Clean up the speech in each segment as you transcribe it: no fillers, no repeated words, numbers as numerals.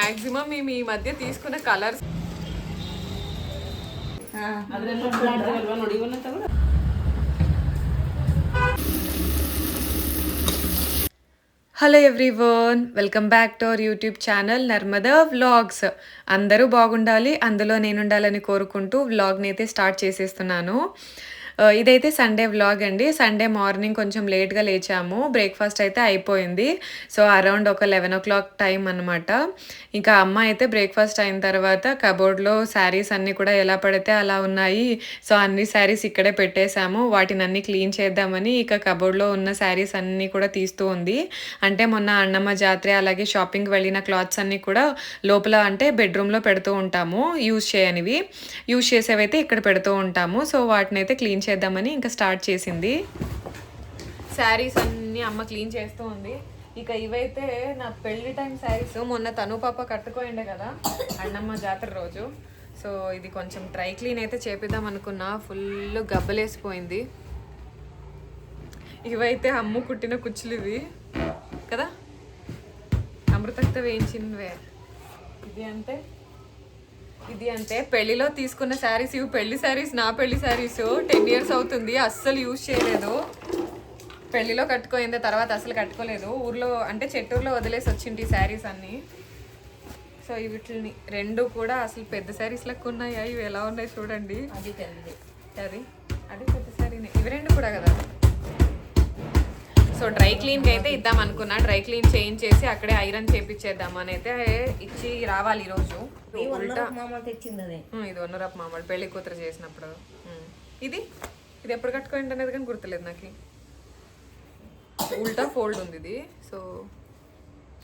Maximum మేము ఈ మధ్య తీసుకున్న colours hello everyone, welcome back to our YouTube channel Narmada vlogs. అందరూ బాగుండాలి, అందులో నేను ఉండాలని కోరుకుంటూ వ్లాగ్ని అయితే స్టార్ట్ చేసేస్తున్నాను. ఇదైతే సండే వ్లాగ్ అండి. సండే మార్నింగ్ కొంచెం లేట్గా లేచాము, బ్రేక్ఫాస్ట్ అయితే అయిపోయింది. సో అరౌండ్ ఒక 11 o'clock టైం అనమాట. ఇంకా అమ్మ అయితే బ్రేక్ఫాస్ట్ అయిన తర్వాత కబోర్డ్లో శారీస్ అన్నీ కూడా ఎలా పడితే అలా ఉన్నాయి. సో అన్ని శారీస్ ఇక్కడే పెట్టేశాము. వాటిని అన్ని క్లీన్ చేద్దామని ఇక కబోర్డ్లో ఉన్న శారీస్ అన్నీ కూడా తీస్తూ ఉంది. అంటే మొన్న అన్నమ్మ జాతర అలాగే షాపింగ్కి వెళ్ళిన క్లాత్స్ అన్నీ కూడా లోపల అంటే బెడ్రూమ్లో పెడుతూ ఉంటాము. యూజ్ చేసేవైతే ఇక్కడ పెడుతూ ఉంటాము. సో వాటిని అయితే క్లీన్ చేద్దామని ఇంకా స్టార్ట్ చేసింది. శారీస్ అన్నీ అమ్మ క్లీన్ చేస్తూ ఉంది. ఇక ఇవైతే నా పెళ్లి టైం శారీస్, మొన్న తను పాప కట్టుకోండే కదా అన్నమ్మ జాతర రోజు. సో ఇది కొంచెం డ్రై క్లీన్ అయితే చేపిద్దాం అనుకున్నా, ఫుల్ గబ్బలేసిపోయింది. ఇవైతే అమ్ము కుట్టిన కుచ్చులు ఇవి కదా, అమృతతో వేయించినవే. ఇది అంటే పెళ్లిలో తీసుకున్న శారీస్. ఇవి పెళ్లి శారీస్, నా పెళ్లి శారీస్. 10 years అవుతుంది, అస్సలు యూజ్ చేయలేదు. పెళ్లిలో కట్టుకోయిందే, తర్వాత అసలు కట్టుకోలేదు. ఊర్లో అంటే చెట్టూరులో వదిలేసి వచ్చింది ఈ శారీస్ అన్నీ. సో వీటిని రెండు కూడా అసలు పెద్ద శారీస్ లెక్క ఉన్నాయి. ఇవి ఎలా ఉన్నాయి చూడండి. అది పెద్ద శారీనే, ఇవి రెండు కూడా కదా. సో డ్రై క్లీన్కి అయితే ఇద్దాం అనుకున్నా. డ్రై క్లీన్ చేయించేసి అక్కడే ఐరన్ చేపించేద్దాం అని అయితే ఇచ్చి రావాలి ఈరోజు. ఇది వన్నరపు మామూలు పెళ్లి కూతురు చేసినప్పుడు. ఇది ఎప్పుడు కట్టుకోండి అనేది కానీ గుర్తులేదు నాకు. ఉల్టా ఫోల్డ్ ఉంది ఇది. సో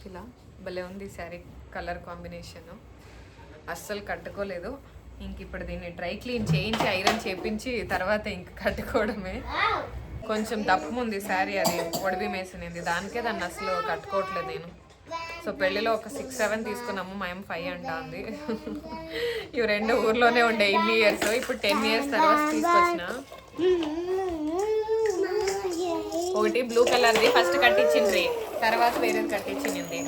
ఇలా భలే ఉంది శారీ కలర్ కాంబినేషన్. అస్సలు కట్టుకోలేదు. ఇంక ఇప్పుడు దీన్ని డ్రై క్లీన్ చేయించి ఐరన్ చేపించి తర్వాత ఇంక కట్టుకోవడమే. కొంచెం దప్పం ఉంది శారీ, అది ఒడివి మేసినది. దానికే దాన్ని అసలు కట్టుకోవట్లేదు నేను. సో పెళ్ళిలో ఒక 6-7 తీసుకున్నాము, మా 5 అంటా ఉంది. ఇవి రెండు ఊర్లోనే ఉండే ఇన్ని ఇయర్స్. ఇప్పుడు 10 years తర్వాత తీసుకొచ్చిన. ఒకటి బ్లూ కలర్ది ఫస్ట్ కట్టించింది, తర్వాత వేరేది కట్టించింది.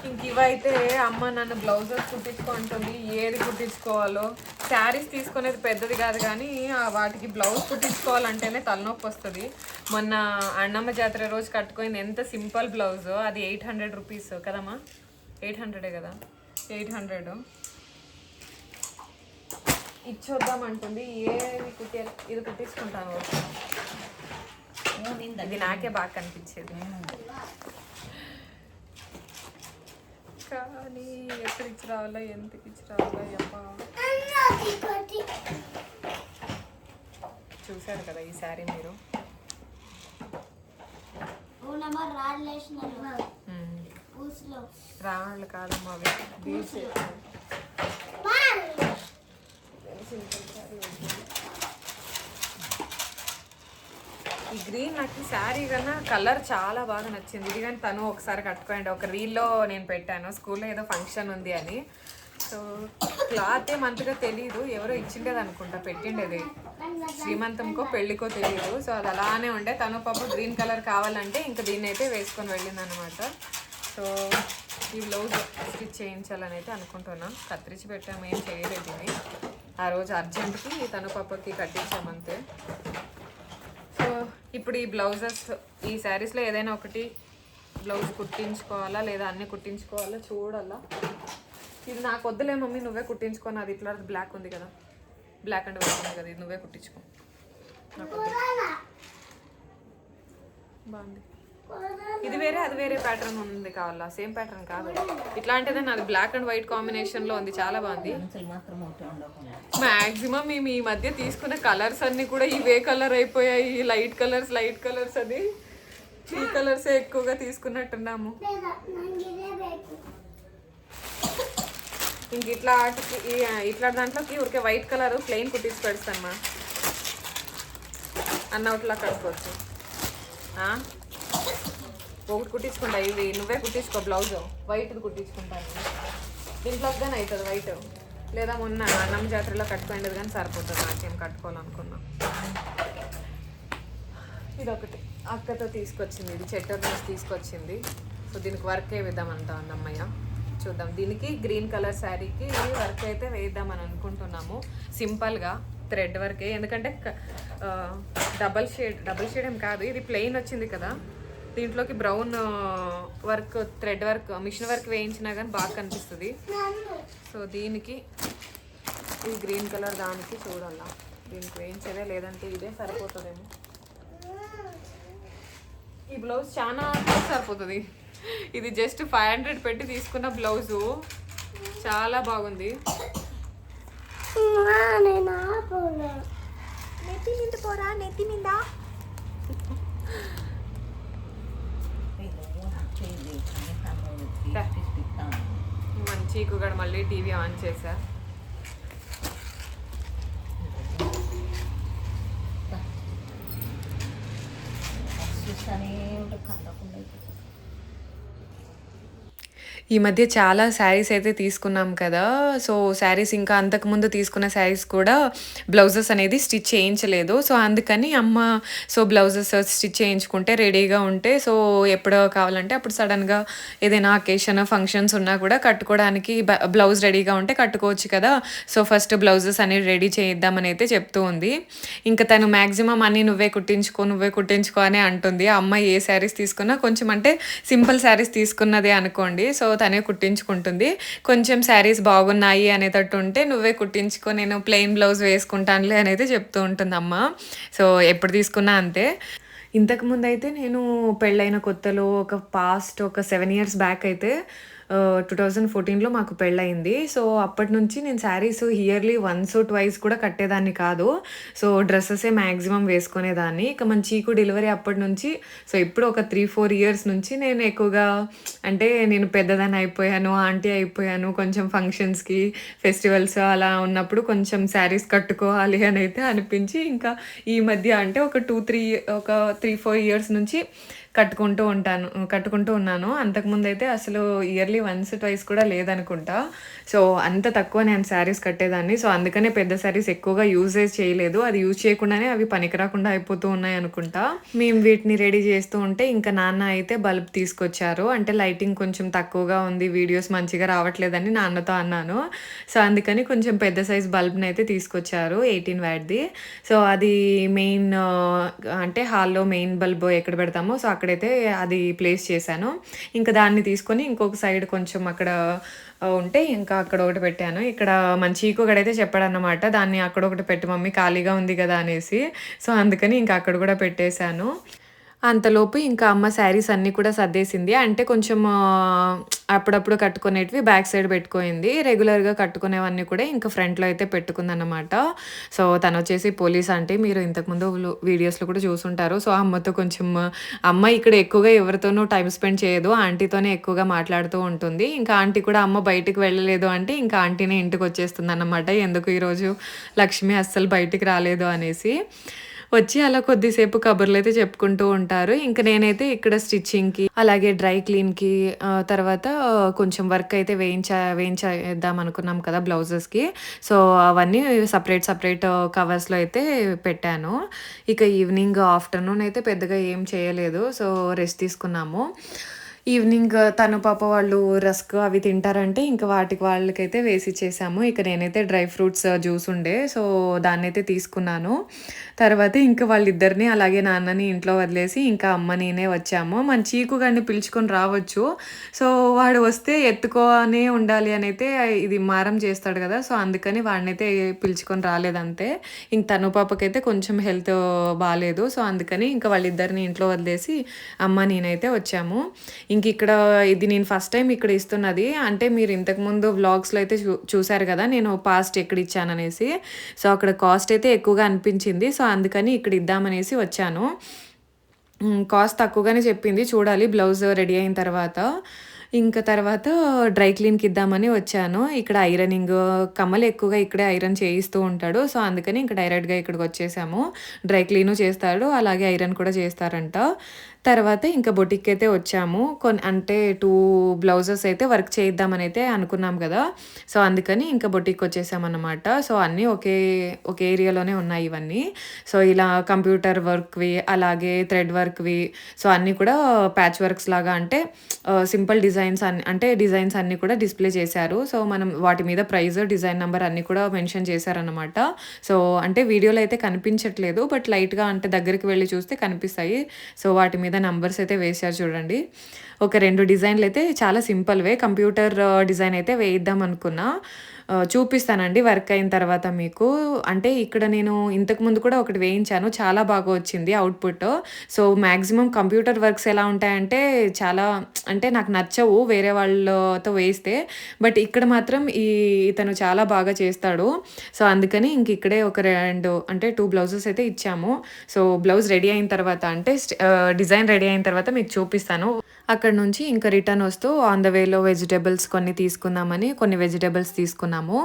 ఇంక ఇవైతే అమ్మ నన్ను బ్లౌజెస్ కుట్టించుకుంటుంది, ఏది కుట్టించుకోవాలో. శారీస్ తీసుకునేది పెద్దది కాదు కానీ వాటికి బ్లౌజ్ కుట్టించుకోవాలంటేనే తలనొప్పి వస్తుంది. మొన్న అన్నమ్మ జాతర రోజు కట్టుకుంది ఎంత సింపుల్ బ్లౌజ్, అది 800 rupees కదమ్మా. 800 కదా, 800 ఇచ్చొద్దామంటుంది. ఏది ఇది కుట్టించుకుంటాను. ఇది నాకే బాగా కనిపించేది కానీ ఎప్పుడు ఇచ్చి రావాలా, ఎంతకి ఇచ్చి రావాలా అబ్బా. చూసారు కదా ఈ శారీ మీరు. రాళ్ళు కాదమ్మా, అవి బీచ్. ఈ గ్రీన్ నాకు శారీ కన్నా కలర్ చాలా బాగా నచ్చింది. ఇది కానీ తను ఒకసారి కట్టుకోండి, ఒక రీల్లో నేను పెట్టాను, స్కూల్లో ఏదో ఫంక్షన్ ఉంది అని. సో క్లాత్ ఏమంతగా తెలీదు, ఎవరో ఇచ్చిండేది అనుకుంటా, పెట్టిండేది. శ్రీమంతంకో పెళ్ళికో తెలీదు. సో అది అలానే ఉండే. తను పాప గ్రీన్ కలర్ కావాలంటే ఇంకా దీన్ని అయితే వేసుకొని వెళ్ళింది అనమాట. సో ఈ బ్లౌజ్ స్టిచ్ చేయించాలని అయితే అనుకుంటున్నాం. కత్తిరించి పెట్టాము, ఏం చేయలేదు ఇది. ఆ రోజు అర్జెంట్కి తను పాపకి కట్టించామంతే. సో ఇప్పుడు ఈ బ్లౌజెస్, ఈ శారీస్లో ఏదైనా ఒకటి బ్లౌజ్ కుట్టించుకోవాలా లేదా అన్నీ కుట్టించుకోవాలా చూడాలా. ఇది నాకు వద్దులే మమ్మీ, నువ్వే కుట్టించుకో. అది ఇట్లా బ్లాక్ ఉంది కదా, బ్లాక్ అండ్ వైట్ ఉంది కదా, ఇది నువ్వే కుట్టించుకో. నాకు బాగుంది. ఇది వేరే అది వేరే ప్యాటర్న్ ఉంది కావాలా, సేమ్ ప్యాటర్న్ కాదు. ఇట్లాంటిదే నాది బ్లాక్ అండ్ వైట్ కాంబినేషన్లో ఉంది, చాలా బాగుంది. మ్యాక్సిమం మేము ఈ మధ్య తీసుకున్న కలర్స్ అన్నీ కూడా ఇవే కలర్ అయిపోయాయి. లైట్ కలర్స్ అది ఈ కలర్సే ఎక్కువగా తీసుకున్నట్టున్నాము. ఇంక ఇట్లా దాంట్లోకి ఊరికే వైట్ కలర్ ప్లెయిన్ కుట్టించి పెడతామ్మా అన్న ఒకటిలా కట్టుకోవచ్చు. ఒకటి కుట్టించుకుంటా, ఇవి నువ్వే కుట్టించుకో. బ్లౌజ్ వైట్ది కుట్టించుకుంటాను, దీంట్లోకి కానీ అవుతుంది వైట్. లేదా మొన్న అన్నమ్మ జాతరలో కట్టుకోండేది కానీ సరిపోతుంది, నాకేం కట్టుకోవాలనుకున్నా. ఇదొకటి అక్కతో తీసుకొచ్చింది, ఇది చెట్టు నుంచి తీసుకొచ్చింది. సో దీనికి వర్క్ వేద్దామంటా అన్నమ్మయ్య. చూద్దాం. దీనికి గ్రీన్ కలర్ శారీకి వర్క్ అయితే వేద్దామని అనుకుంటున్నాము. సింపుల్గా థ్రెడ్ వర్కే, ఎందుకంటే డబల్ షేడ్ ఏం కాదు, ఇది ప్లెయిన్ వచ్చింది కదా, దీంట్లోకి brown work thread work machine work వేయించినా కానీ బాగా కనిపిస్తుంది. సో దీనికి ఈ గ్రీన్ కలర్ దానికి చూడాలా, దీనికి వేయించేదే, లేదంటే ఇదే సరిపోతుందేమో. ఈ బ్లౌజ్ చాలా సరిపోతుంది. ఇది జస్ట్ 500 పెట్టి తీసుకున్న బ్లౌజు, చాలా బాగుంది. నెత్తి మీద పోరా, నెత్తి మీద. మంచి కూడా మళ్ళీ టీవీ ఆన్ చేశా. ఈ మధ్య చాలా శారీస్ అయితే తీసుకున్నాం కదా. సో శారీస్ ఇంకా అంతకుముందు తీసుకున్న శారీస్ కూడా బ్లౌజెస్ అనేది స్టిచ్ చేయించలేదు. సో అందుకని అమ్మ సో బ్లౌజెస్ స్టిచ్ చేయించుకుంటే రెడీగా ఉంటే, సో ఎప్పుడో కావాలంటే అప్పుడు సడన్గా ఏదైనా అకేషన్ ఫంక్షన్స్ ఉన్నా కూడా కట్టుకోవడానికి బ్లౌజ్ రెడీగా ఉంటే కట్టుకోవచ్చు కదా. సో ఫస్ట్ బ్లౌజెస్ అనేది రెడీ చేద్దామని అయితే చెప్తూ ఉంది. ఇంకా తను మ్యాక్సిమం అన్నీ నువ్వే కుట్టించుకో అని అంటుంది. అమ్మ ఏ శారీస్ తీసుకున్నా కొంచెం అంటే సింపుల్ శారీస్ తీసుకున్నదే అనుకోండి, సో తనే కుట్టించుకుంటుంది. కొంచెం శారీస్ బాగున్నాయి అనేటట్టు ఉంటే నువ్వే కుట్టించుకో, నేను ప్లెయిన్ బ్లౌజ్ వేసుకుంటానులే అనేది చెప్తూ ఉంటుంది అమ్మ. సో ఎప్పుడు తీసుకున్నా అంతే. ఇంతకుముందు అయితే నేను పెళ్ళైన కొత్తలో ఒక 7 years బ్యాక్ అయితే 2014లో మాకు పెళ్ళయింది. సో అప్పటి నుంచి నేను శారీస్ ఇయర్లీ వన్స్ ట్వైస్ కూడా కట్టేదాన్ని కాదు. సో డ్రెస్సెసే మ్యాక్సిమం వేసుకునేదాన్ని. ఇక మన చీకు డెలివరీ అప్పటి నుంచి, సో ఇప్పుడు ఒక 3-4 years నుంచి నేను ఎక్కువగా అంటే నేను పెద్దదాన్ని అయిపోయాను, ఆంటీ అయిపోయాను. కొంచెం ఫంక్షన్స్కి ఫెస్టివల్స్ అలా ఉన్నప్పుడు కొంచెం శారీస్ కట్టుకోవాలి అని అయితే అనిపించి, ఇంకా ఈ మధ్య అంటే ఒక 3-4 years నుంచి కట్టుకుంటూ ఉన్నాను. అంతకుముందు అయితే అసలు ఇయర్లీ వన్స్ ట్వైస్ కూడా లేదనుకుంటా. సో అంత తక్కువ నేను శారీస్ కట్టేదాన్ని. సో అందుకనే పెద్ద శారీస్ ఎక్కువగా యూజేజ్ చేయలేదు. అది యూజ్ చేయకుండానే అవి పనికిరాకుండా అయిపోతూ ఉన్నాయి అనుకుంటా. మేము వీటిని రెడీ చేస్తూ ఉంటే ఇంకా నాన్న అయితే బల్బ్ తీసుకొచ్చారు. అంటే లైటింగ్ కొంచెం తక్కువగా ఉంది, వీడియోస్ మంచిగా రావట్లేదని నాన్నతో అన్నాను. సో అందుకని కొంచెం పెద్ద సైజ్ బల్బ్ని అయితే తీసుకొచ్చారు, 18 wattది. సో అది మెయిన్ అంటే హాల్లో మెయిన్ బల్బ్ ఎక్కడ పెడతామో సో అక్కడైతే అది ప్లేస్ చేశాను. ఇంకా దాన్ని తీసుకొని ఇంకొక సైడ్ కొంచెం అక్కడ ఉంటే ఇంకా అక్కడ ఒకటి పెట్టాను. ఇక్కడ మంచి ఇంకొకడైతే చెప్పాడన్నమాట, దాన్ని అక్కడ ఒకటి పెట్టి మమ్మీ ఖాళీగా ఉంది కదా అనేసి. సో అందుకని ఇంకా అక్కడ కూడా పెట్టేశాను. అంతలోపు ఇంకా అమ్మ శారీస్ అన్నీ కూడా సర్దేసింది. అంటే కొంచెం అప్పుడప్పుడు కట్టుకునేటివి బ్యాక్ సైడ్ పెట్టుకుంది. రెగ్యులర్గా కట్టుకునేవన్నీ కూడా ఇంకా ఫ్రంట్లో అయితే పెట్టుకుందన్నమాట. సో తను వచ్చేసి పోలీస్ అంటే మీరు ఇంతకుముందు వీడియోస్లో కూడా చూసుంటారు. సో అమ్మతో కొంచెం అమ్మ ఇక్కడ ఎక్కువగా ఎవరితోనూ టైం స్పెండ్ చేయదు, ఆంటీతోనే ఎక్కువగా మాట్లాడుతూ ఉంటుంది. ఇంకా ఆంటీ కూడా అమ్మ బయటికి వెళ్ళలేదు అంటే ఇంకా ఆంటీనే ఇంటికి వచ్చేస్తుంది అన్నమాట. ఎందుకు ఈరోజు లక్ష్మి అస్సలు బయటికి రాలేదు అనేసి వచ్చి అలా కొద్దిసేపు కబుర్లు అయితే చెప్పుకుంటూ ఉంటారు. ఇంకా నేనైతే ఇక్కడ స్టిచ్చింగ్కి అలాగే డ్రై క్లీన్కి తర్వాత కొంచెం వర్క్ అయితే వేయించేద్దాం అనుకున్నాం కదా బ్లౌజెస్కి. సో అవన్నీ సపరేట్ కవర్స్లో అయితే పెట్టాను. ఇక ఈవినింగ్ ఆఫ్టర్నూన్ అయితే పెద్దగా ఏం చేయలేదు. సో రెస్ట్ తీసుకున్నాము. ఈవినింగ్ తను పాప వాళ్ళు రస్క్ అవి తింటారంటే ఇంకా వాళ్ళకైతే వేసి ఇచ్చేసాము. ఇక నేనైతే డ్రై ఫ్రూట్స్ జ్యూస్ ఉండే సో దాన్నైతే తీసుకున్నాను. తర్వాత ఇంకా వాళ్ళిద్దరిని అలాగే నాన్నని ఇంట్లో వదిలేసి ఇంకా అమ్మ నేనే వచ్చాము. మన చీకు గారిని పిలుచుకొని రావచ్చు. సో వాడు వస్తే ఎత్తుకోనే ఉండాలి అని అయితే ఇది మారం చేస్తాడు కదా. సో అందుకని వాడినైతే పిలుచుకొని రాలేదంతే. ఇంక తను పాపకైతే కొంచెం హెల్త్ బాగాలేదు. సో అందుకని ఇంకా వాళ్ళిద్దరిని ఇంట్లో వదిలేసి అమ్మ నేనైతే వచ్చాము. ఇంక ఇక్కడ ఇది నేను ఫస్ట్ టైం ఇక్కడ ఇస్తున్నది. అంటే మీరు ఇంతకుముందు వ్లాగ్స్లో అయితే చూసారు కదా నేను పాస్ట్ ఎక్కడ ఇచ్చాననేసి. సో అక్కడ కాస్ట్ అయితే ఎక్కువగా అనిపించింది. సో అందుకని ఇక్కడ ఇద్దామనేసి వచ్చాను. కాస్ట్ తక్కువగానే చెప్పింది, చూడాలి బ్లౌజ్ రెడీ అయిన తర్వాత. ఇంకా తర్వాత డ్రై క్లీన్కి ఇద్దామని వచ్చాను. ఇక్కడ ఐరనింగ్ కమ్మలు ఎక్కువగా ఇక్కడే ఐరన్ చేయిస్తూ ఉంటాడు. సో అందుకని ఇంకా డైరెక్ట్గా ఇక్కడికి వచ్చేసాము. డ్రై క్లీను చేస్తాడు, అలాగే ఐరన్ కూడా చేస్తారంట. తర్వాత ఇంకా బొటిక్‌కైతే వచ్చాము. అంటే 2 బ్లౌజెస్ అయితే వర్క్ చేయిద్దామనైతే అనుకున్నాం గదా! సో, అందుకని ఇంకా బొటిక్‌కొచ్చేసామన్నమాట. సో, అన్నీ ఒకే ఏరియాలోనే ఉన్నాయి ఇవన్నీ. సో, ఇలా కంప్యూటర్ వర్క్‌వి, అలాగే థ్రెడ్ వర్క్‌వి, సో, అన్నీ కూడా ప్యాచ్ వర్క్స్ లాగా అంటే సింపుల్ డిజైన్స్ అన్నీ కూడా డిస్‌ప్లే చేశారు. సో, మనం వాటి మీద ప్రైస్, డిజైన్ నంబర్ అన్నీ కూడా మెన్షన్ చేశారన్నమాట. సో, అంటే వీడియోలో అయితే కనిపించట్లేదు. బట్ లైట్‌గా అంటే దగ్గరికి వెళ్లి చూస్తే కనిపిస్తాయి. సో, వాటి మీద నంబర్స్ అయితే వేశారు చూడండి. ఒక 2 డిజైన్‌లయితే చాలా సింపుల్‌వే. కంప్యూటర్ డిజైన్ అయితే వేయిద్దాం అనుకున్నా. చూపిస్తానండి వర్క్ అయిన తర్వాత మీకు. అంటే ఇక్కడ నేను ఇంతకుముందు కూడా ఒకటి వేయించాను. చాలా బాగా వచ్చింది output. So, maximum computer works ఎలా ఉంటాయంటే చాలా అంటే నాకు నచ్చవు వేరే వాళ్ళతో వేయిస్తే. బట్ ఇక్కడ మాత్రం ఇతను చాలా బాగా చేస్తాడు. సో, అందుకని ఇంక ఇక్కడే ఒక 2 అంటే 2 బ్లౌజెస్ అయితే ఇచ్చాము. సో, బ్లౌజ్ రెడీ అయిన తర్వాత అంటే డిజైన్ రెడీ అయిన తర్వాత మీకు చూపిస్తాను. అక్కడి నుంచి ఇంకా రిటర్న్ వస్తూ ఆన్ ద వేలో వెజిటబుల్స్ కొన్ని తీసుకుందామని కొన్ని వెజిటబుల్స్ తీసుకున్నాము.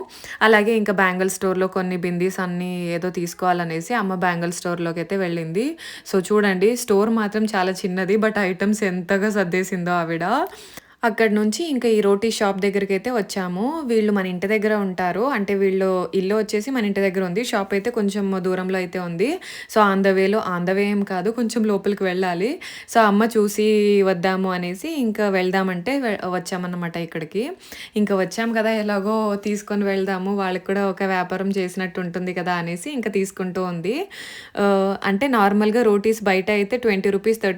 అలాగే ఇంకా బ్యాంగిల్ స్టోర్‌లో కొన్ని బిందీస్ అన్నీ ఏదో తీసుకోవాలనేసి అమ్మ బ్యాంగిల్ స్టోర్‌లోకైతే వెళ్ళింది. సో, చూడండి స్టోర్ మాత్రం చాలా చిన్నది. బట్ ఐటెమ్స్ ఎంతగా సర్దేసిందో ఆవిడ. అక్కడి నుంచి ఇంకా ఈ రోటీ షాప్ దగ్గరికైతే వచ్చాము. వీళ్ళు మన ఇంటి దగ్గర ఉంటారు. అంటే ఇల్లు వచ్చేసి మన ఇంటి దగ్గర ఉంది. షాప్ అయితే కొంచెం దూరంలో అయితే ఉంది. సో, ఆన్ ద వే ఏం కాదు, కొంచెం లోపలికి వెళ్ళాలి. సో, అమ్మ చూసి వద్దాము అనేసి ఇంకా వెళ్దామంటే వచ్చామన్నమాట ఇక్కడికి. ఇంకా వచ్చాం కదా! ఎలాగో తీసుకొని వెళ్దాము. వాళ్ళకి కూడా ఒక వ్యాపారం చేసినట్టు ఉంటుంది కదా! అనేసి ఇంకా తీసుకుంటూ ఉంది. అంటే నార్మల్‌గా రోటీస్ బయట అయితే రూ. 20,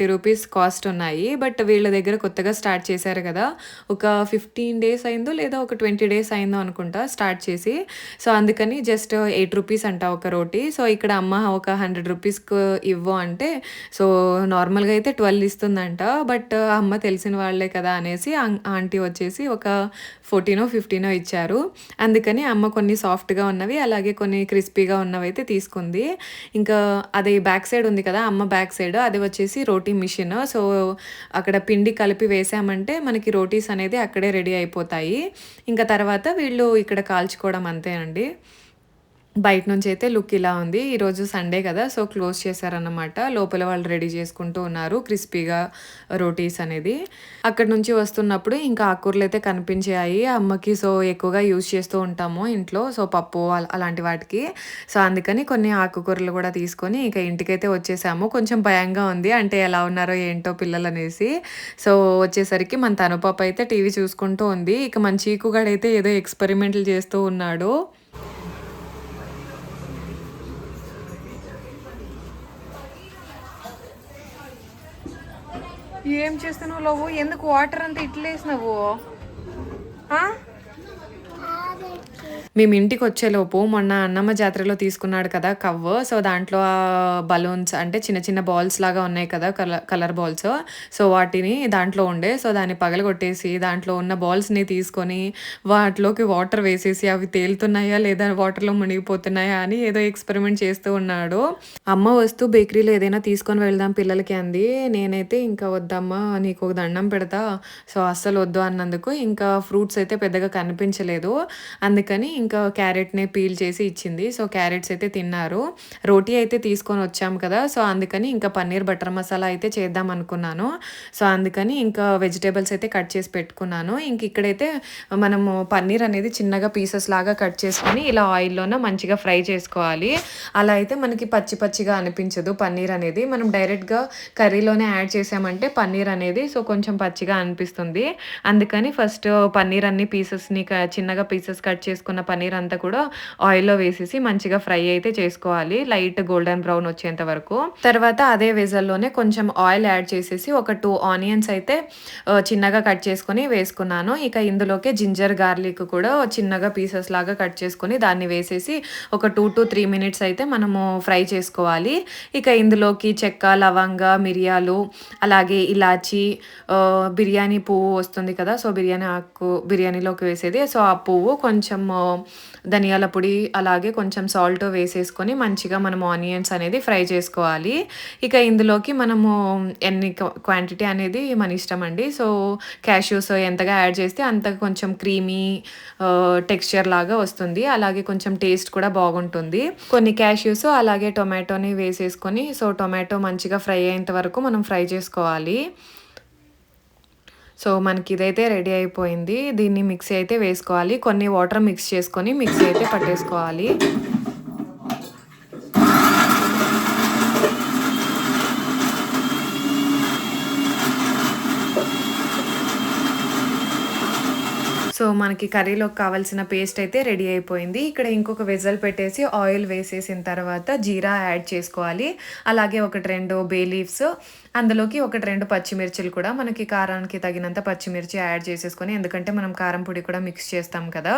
రూ. 30 కాస్ట్ ఉన్నాయి. బట్ వీళ్ళ దగ్గర కొత్తగా స్టార్ట్ చేశారు కదా! ఒక 15 డేస్ అయిందో లేదా ఒక 20 డేస్ అయిందో అనుకుంటా స్టార్ట్ చేసి. సో, అందుకని జస్ట్ రూ. 8 అంట ఒక రోటీ. సో, ఇక్కడ అమ్మ ఒక రూ. 100కు ఇవ్వు అంటే సో, నార్మల్‌గా అయితే 12 ఇస్తుందంట. బట్ అమ్మ తెలిసిన వాళ్ళే కదా అనేసి ఆంటీ వచ్చేసి ఒక 14 15 ఇచ్చారు. అందుకని అమ్మ కొన్ని సాఫ్ట్‌గా ఉన్నవి, అలాగే కొన్ని క్రిస్పీగా ఉన్నవైతే తీసుకుంది. ఇంకా అది బ్యాక్ సైడ్ ఉంది కదా! అమ్మ బ్యాక్ సైడ్ అది వచ్చేసి రోటీ మిషన్. సో, అక్కడ పిండి కలిపి వేసామంటే మనకి రోటీస్ అనేది అక్కడే రెడీ అయిపోతాయి. ఇంకా తర్వాత వీళ్ళు ఇక్కడ కాల్చుకోవడం అంతే అండి. బయట నుంచయితే లుక్ ఇలా ఉంది. ఈరోజు సండే కదా! సో, క్లోజ్ చేశారన్నమాట. లోపల వాళ్ళు రెడీ చేసుకుంటూ ఉన్నారు క్రిస్పీగా రోటీస్ అనేది. అక్కడి నుంచి వస్తున్నప్పుడు ఇంకా ఆకుకూరలైతే కనిపించాయి అమ్మకి. సో, ఎక్కువగా యూజ్ చేస్తూ ఉంటాము ఇంట్లో. సో, పప్పు అలాంటి వాటికి. సో, అందుకని కొన్ని ఆకుకూరలు కూడా తీసుకొని ఇక ఇంటికైతే వచ్చేసాము. కొంచెం భయంగా ఉంది. అంటే ఎలా ఉన్నారో ఏంటో పిల్లలనేసి. సో, వచ్చేసరికి మన తనుపాప అయితే టీవీ చూసుకుంటూ ఉంది. ఇక మన చీకుగాడైతే ఏదో ఎక్స్‌పెరిమెంట్‌లు చేస్తూ ఉన్నాడు. ఏం చేస్తున్నావు లవ్వు? ఎందుకు వాటర్ అంతా ఇట్లేసినావు? ఆ? మేము ఇంటికొచ్చేలోపు మొన్న అన్నమ్మ జాతరలో తీసుకున్నాడు కదా కవ్వు. సో, దాంట్లో బలూన్స్ అంటే చిన్న చిన్న బాల్స్ లాగా ఉన్నాయి కదా! Colour balls. సో, వాటిని దాంట్లో ఉండే. సో, దాన్ని పగలగొట్టేసి దాంట్లో ఉన్న బాల్స్‌ని తీసుకొని వాటిలోకి వాటర్ వేసేసి అవి తేలుతున్నాయా లేదా వాటర్‌లో మునిగిపోతున్నాయా అని ఏదో ఎక్స్‌పెరిమెంట్ చేస్తూ ఉన్నాడు. అమ్మ వస్తూ బేకరీలో ఏదైనా తీసుకొని వెళ్దాం పిల్లలకి అంది. నేనైతే ఇంకా వద్దమ్మా నీకు ఒక దండం పెడతా. సో, అస్సలు వద్దు అన్నందుకు ఇంకా ఫ్రూట్స్ అయితే పెద్దగా కనిపించలేదు. అందుకని ఇంకా క్యారెట్‌ని పీల్ చేసి ఇచ్చింది. సో, క్యారెట్స్ అయితే తిన్నారు. రోటీ అయితే తీసుకొని వచ్చాము కదా! సో, అందుకని ఇంకా పన్నీర్ బటర్ మసాలా అయితే చేద్దాం అనుకున్నాను. సో, అందుకని ఇంకా వెజిటబుల్స్ అయితే కట్ చేసి పెట్టుకున్నాను. ఇంక ఇక్కడైతే మనము పన్నీర్ అనేది చిన్నగా పీసెస్ లాగా కట్ చేసుకొని ఇలా ఆయిల్‌లోన మంచిగా ఫ్రై చేసుకోవాలి. అలా అయితే మనకి పచ్చి పచ్చిగా అనిపించదు పన్నీర్ అనేది. మనం డైరెక్ట్‌గా కర్రీలోనే యాడ్ చేసామంటే పన్నీర్ అనేది సో, కొంచెం పచ్చిగా అనిపిస్తుంది. అందుకని ఫస్ట్ పన్నీర్ అన్ని పీసెస్‌ని చిన్నగా పీసెస్ కట్ చేసుకున్న పన్నీర్ అంతా కూడా ఆయిల్‌లో వేసేసి మంచిగా ఫ్రై అయితే చేసుకోవాలి. లైట్ గోల్డెన్ బ్రౌన్ వచ్చేంత వరకు. తర్వాత అదే వెజల్‌లోనే కొంచెం ఆయిల్ యాడ్ చేసేసి ఒక 2 ఆనియన్స్ అయితే చిన్నగా కట్ చేసుకొని వేసుకున్నాను. ఇక ఇందులోకే జింజర్ గార్లిక్ కూడా చిన్నగా పీసెస్ లాగా కట్ చేసుకొని దాన్ని వేసేసి ఒక 2-3 మినిట్స్ అయితే మనము ఫ్రై చేసుకోవాలి. ఇక ఇందులోకి చెక్క, లవంగ, మిరియాలు, అలాగే ఇలాచి, బిర్యానీ పువ్వు వస్తుంది కదా! సో, బిర్యానీ ఆకు బిర్యానీలోకి వేసేది. సో, ఆ పువ్వు కొంచెం ధనియాల పొడి అలాగే కొంచెం సాల్ట్ వేసేసుకొని మంచిగా మనం ఆనియన్స్ అనేది ఫ్రై చేసుకోవాలి. ఇక ఇందులోకి మనము ఎన్ని క్వాంటిటీ అనేది మన ఇష్టం అండి. సో, క్యాష్యూస్ ఎంతగా యాడ్ చేస్తే అంత కొంచెం క్రీమీ టెక్స్చర్ లాగా వస్తుంది. అలాగే కొంచెం టేస్ట్ కూడా బాగుంటుంది. కొన్ని క్యాష్యూస్ అలాగే టొమాటోని వేసేసుకొని సో, టొమాటో మంచిగా ఫ్రై అయ్యేంత వరకు మనం ఫ్రై చేసుకోవాలి. సో, మనకి ఇదైతే రెడీ అయిపోయింది. దీన్ని మిక్సీ అయితే వేసుకోవాలి. కొన్ని వాటర్ మిక్స్ చేసుకొని మిక్సీ అయితే పట్టేసుకోవాలి. సో, మనకి కర్రీలోకి కావాల్సిన పేస్ట్ అయితే రెడీ అయిపోయింది. ఇక్కడ ఇంకొక వెసల్ పెట్టేసి ఆయిల్ వేసేసిన తర్వాత జీరా యాడ్ చేసుకోవాలి. అలాగే 1, 2 బే లీవ్స్, అందులోకి 1, 2 పచ్చిమిర్చిలు కూడా మనకి కారానికి తగినంత పచ్చిమిర్చి యాడ్ చేసేసుకొని, ఎందుకంటే మనం కారం పొడి కూడా మిక్స్ చేస్తాం కదా!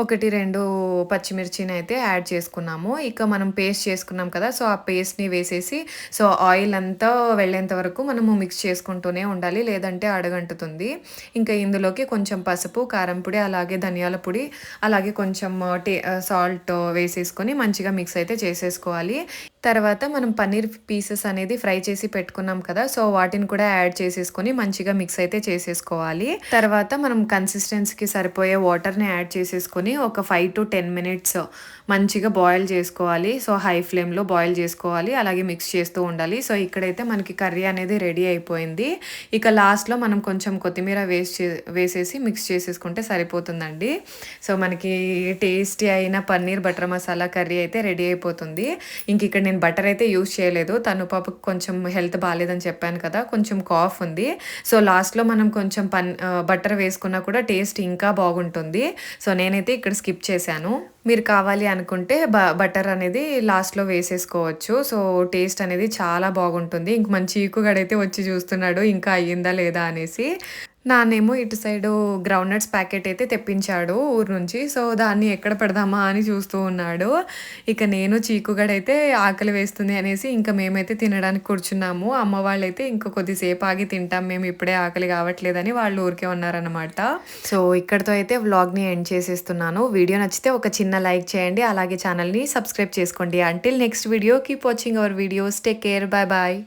1, 2 పచ్చిమిర్చిని అయితే యాడ్ చేసుకున్నాము. ఇక మనం పేస్ట్ చేసుకున్నాం కదా! సో, ఆ పేస్ట్‌ని వేసేసి సో, ఆయిల్ అంతా వెళ్ళేంత వరకు మనము మిక్స్ చేసుకుంటూనే ఉండాలి. లేదంటే అడుగంటుతుంది. ఇంకా ఇందులోకి కొంచెం పసుపు, కారం పొడి, అలాగే ధనియాల పొడి, అలాగే కొంచెం సాల్ట్ వేసేసుకొని మంచిగా మిక్స్ అయితే చేసేసుకోవాలి. తర్వాత మనం పన్నీర్ పీసెస్ అనేది ఫ్రై చేసి పెట్టుకున్నాం కదా! సో, వాటిని కూడా యాడ్ చేసేసుకొని మంచిగా మిక్స్ అయితే చేసేసుకోవాలి. తర్వాత మనం కన్సిస్టెన్సీకి సరిపోయే వాటర్‌ని యాడ్ చేసేసుకొని ఒక 5-10 మినిట్స్ మంచిగా బాయిల్ చేసుకోవాలి. సో, హై ఫ్లేమ్‌లో బాయిల్ చేసుకోవాలి. అలాగే మిక్స్ చేస్తూ ఉండాలి. సో, ఇక్కడైతే మనకి కర్రీ అనేది రెడీ అయిపోయింది. ఇక లాస్ట్‌లో మనం కొంచెం కొత్తిమీర వేసేసి మిక్స్ చేసేసుకుంటే సరిపోతుందండి. సో, మనకి టేస్టీ అయిన పన్నీర్ బటర్ మసాలా కర్రీ అయితే రెడీ అయిపోతుంది. ఇక్కడ నేను బటర్ అయితే యూజ్ చేయలేదు. తను పాపకు కొంచెం హెల్త్ బాలేదని చెప్పాను కదా! కొంచెం కాఫ్ ఉంది. సో, లాస్ట్‌లో మనం కొంచెం బటర్ వేసుకున్నా కూడా టేస్ట్ ఇంకా బాగుంటుంది. సో, నేనైతే ఇక్కడ స్కిప్ చేశాను. మీరు కావాలి అనుకుంటే బటర్ అనేది లాస్ట్‌లో వేసేసుకోవచ్చు. సో, టేస్ట్ అనేది చాలా బాగుంటుంది. ఇంక మన చీకుగాడైతే వచ్చి చూస్తున్నాడు ఇంకా అయ్యిందా లేదా అనేసి. నాన్నేమో ఇటు సైడు గ్రౌండ్ నట్స్ ప్యాకెట్ అయితే తెప్పించాడు ఊరు నుంచి. సో, దాన్ని ఎక్కడ పెడదామా అని చూస్తూ ఉన్నాడు. ఇక నేను చీకుగాడైతే ఆకలి వేస్తుంది అనేసి ఇంక మేమైతే తినడానికి కూర్చున్నాము. అమ్మ వాళ్ళైతే ఇంక కొద్దిసేపు ఆగి తింటాం మేము, ఇప్పుడే ఆకలి కావట్లేదని వాళ్ళు ఊరికే ఉన్నారనమాట. సో, ఇక్కడితో అయితే వ్లాగ్‌ని ఎండ్ చేసేస్తున్నాను. వీడియో నచ్చితే ఒక చిన్న లైక్ చేయండి. అలాగే ఛానల్‌ని సబ్స్క్రైబ్ చేసుకోండి. Until next video keep watching our videos. Take care. Bye bye.